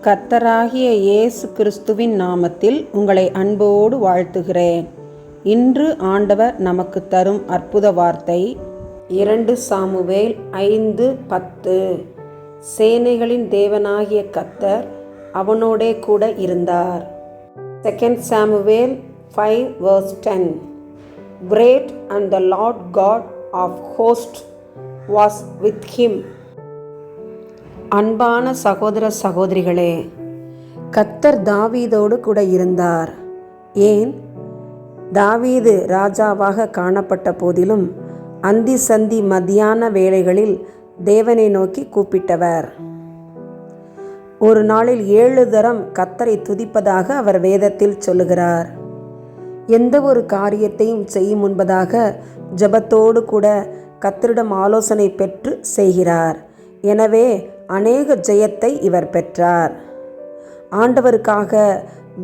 கர்த்தராகிய இயேசு கிறிஸ்துவின் நாமத்தில் உங்களை அன்போடு வாழ்த்துகிறேன். இன்று ஆண்டவர் நமக்கு தரும் அற்புத வார்த்தை 2 சாமுவேல் 5:10. சேனைகளின் தேவனாகிய கர்த்தர் அவனோடே கூட இருந்தார். 2 Samuel 5:10. Great and the Lord God of hosts was with him. அன்பான சகோதர சகோதரிகளே, கர்த்தர் தாவீதோடு கூட இருந்தார். ஏன்? தாவீது ராஜாவாக காணப்பட்ட போதிலும் அந்தி சந்தி மத்தியான வேளைகளில் தேவனை நோக்கி கூப்பிட்டவர். ஒரு நாளில் 7 தரம் கர்த்தரை துதிப்பதாக அவர் வேதத்தில் சொல்லுகிறார். எந்த ஒரு காரியத்தையும் செய்யும் முன்பதாக ஜெபத்தோடு கூட கர்த்தரிடம் ஆலோசனை பெற்று செய்கிறார். எனவே அநேக ஜெயத்தை இவர் பெற்றார். ஆண்டவருக்காக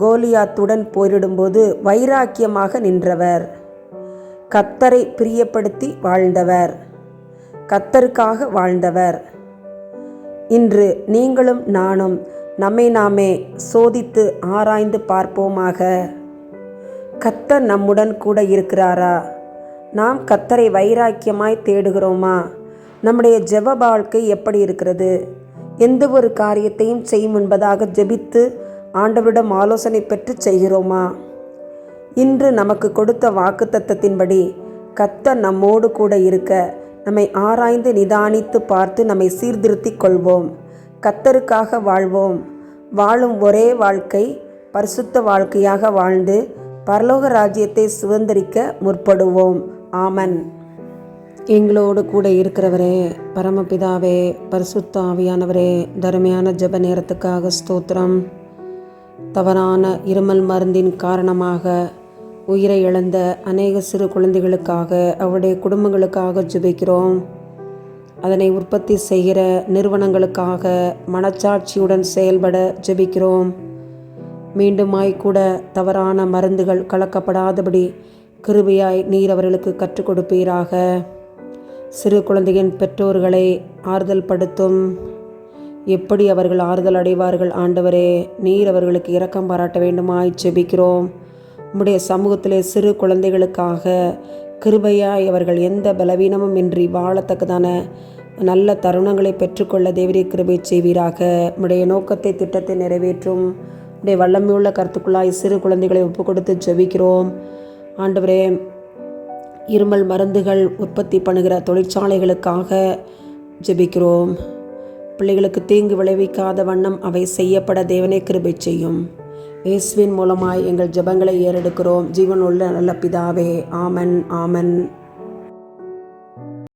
கோலியாத்துடன் போரிடும்போது வைராக்கியமாக நின்றவர். கர்த்தரை பிரியப்படுத்தி வாழ்ந்தவர். கர்த்தருக்காக வாழ்ந்தவர். இன்று நீங்களும் நானும் நம்மை நாமே சோதித்து ஆராய்ந்து பார்ப்போமாக. கர்த்தர் நம்முடன் கூட இருக்கிறாரா? நாம் கர்த்தரை வைராக்கியமாய் தேடுகிறோமா? நம்முடைய ஜெப வாழ்க்கை எப்படி இருக்கிறது? எந்த ஒரு காரியத்தையும் செய்யும் முன்பதாக ஜெபித்து ஆண்டவரிடம் ஆலோசனை பெற்று செய்கிறோமா? இன்று நமக்கு கொடுத்த வாக்குத்தத்தத்தின்படி கர்த்தர் நம்மோடு கூட இருக்க நம்மை ஆராய்ந்து நிதானித்து பார்த்து நம்மை சீர்திருத்தி கொள்வோம். கர்த்தருக்காக வாழ்வோம். வாழும் ஒரே வாழ்க்கை பரிசுத்த வாழ்க்கையாக வாழ்ந்து பரலோக ராஜ்யத்தை சுதந்திரிக்க முற்படுவோம். ஆமன். எங்களோடு கூட இருக்கிறவரே, பரமபிதாவே, பரிசுத்த ஆவியானவரே, தருமையான ஜெப நேரத்துக்காக ஸ்தோத்திரம். தவறான இருமல் மருந்தின் காரணமாக உயிரை இழந்த அநேக சிறு குழந்தைகளுக்காக, அவருடைய குடும்பங்களுக்காக ஜெபிக்கிறோம். அதனை உற்பத்தி செய்கிற நிறுவனங்களுக்காக மனச்சாட்சியுடன் செயல்பட ஜெபிக்கிறோம். மீண்டுமாய் கூட தவறான மருந்துகள் கலக்கப்படாதபடி கிருபையாய் நீர் அவர்களுக்கு கற்றுக் கொடுப்பீராக. சிறு குழந்தையின் பெற்றோர்களை ஆறுதல் படுத்தும். எப்படி அவர்கள் ஆறுதல் அடைவார்கள் ஆண்டவரே? நீர் அவர்களுக்கு இரக்கம் பாராட்ட வேண்டுமாய் ஜெபிக்கிறோம். உம்முடைய சமூகத்திலே சிறு குழந்தைகளுக்காக கிருபையாய் அவர்கள் எந்த பலவீனமும் இன்றி வாழத்தக்கதான நல்ல தருணங்களை பெற்றுக்கொள்ள தேவரே கிருபை செய்வீராக. உம்முடைய நோக்கத்தை திட்டத்தை நிறைவேற்றும். உம்முடைய வல்லமையுள்ள கருத்துக்குள்ளாய் சிறு குழந்தைகளை ஒப்புக் கொடுத்து ஜெபிக்கிறோம். ஆண்டவரே, இருமல் மருந்துகள் உற்பத்தி பண்ணுகிற தொழிற்சாலைகளுக்காக ஜெபிக்கிறோம். பிள்ளைகளுக்கு தீங்கு விளைவிக்காத வண்ணம் அவை செய்யப்பட தேவனே கிருபை செய்யும். இயேசுவின் மூலமாய் எங்கள் ஜெபங்களை ஏறெடுக்கிறோம். ஜீவனுள்ள நல்ல பிதாவே. ஆமன், ஆமன்.